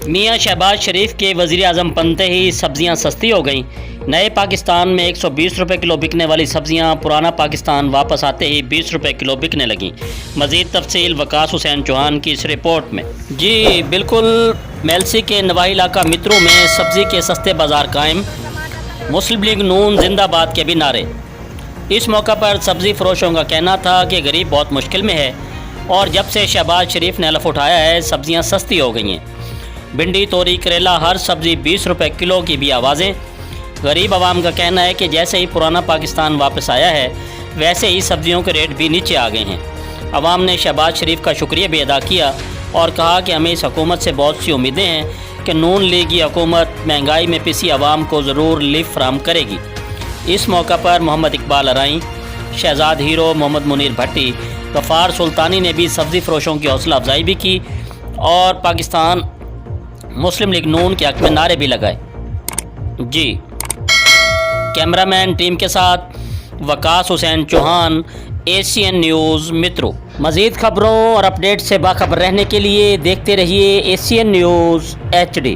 मियां शहबाज शरीफ के वज़ीर आज़म बनते ही सब्ज़ियाँ सस्ती हो गईं। नए पाकिस्तान में 120 रुपये किलो बिकने वाली सब्ज़ियाँ पुराना पाकिस्तान वापस आते ही 20 रुपये किलो बिकने लगीं। मज़ीद तफसील वकास हुसैन चौहान की इस रिपोर्ट में। जी बिल्कुल, मेलसी के नवाही इलाका मित्रों में सब्ज़ी के सस्ते बाज़ार कायम, मुस्लिम लीग नून जिंदाबाद के भी नारे। इस मौका पर सब्ज़ी फरोशों का कहना था कि गरीब बहुत मुश्किल में है और जब से शहबाज शरीफ ने हलफ उठाया है सब्ज़ियाँ सस्ती हो गई हैं। भिंडी, तोरी, करेला, हर सब्ज़ी 20 रुपये किलो की भी आवाज़ें। गरीब आवाम का कहना है कि जैसे ही पुराना पाकिस्तान वापस आया है वैसे ही सब्ज़ियों के रेट भी नीचे आ गए हैं। आवाम ने शहबाज शरीफ का शुक्रिया भी अदा किया और कहा कि हमें इस हुकूमत से बहुत सी उम्मीदें हैं कि नून लीगी हुकूमत महंगाई में पिसी आवाम को ज़रूर लिफ्ट फराहम करेगी। इस मौका पर मोहम्मद इकबाल अराई, शहजाद हीरो, मोहम्मद मुनीर भट्टी, गफ़ार सुल्तानी ने भी सब्ज़ी फरोशों की हौसला अफजाई भी की और पाकिस्तान मुस्लिम लीग नून के हक़ में नारे भी लगाए। जी कैमरामैन टीम के साथ वकास हुसैन चौहान, एशियन न्यूज़ मित्रों। मज़ीद खबरों और अपडेट से बाखबर रहने के लिए देखते रहिए एशियन न्यूज़ HD।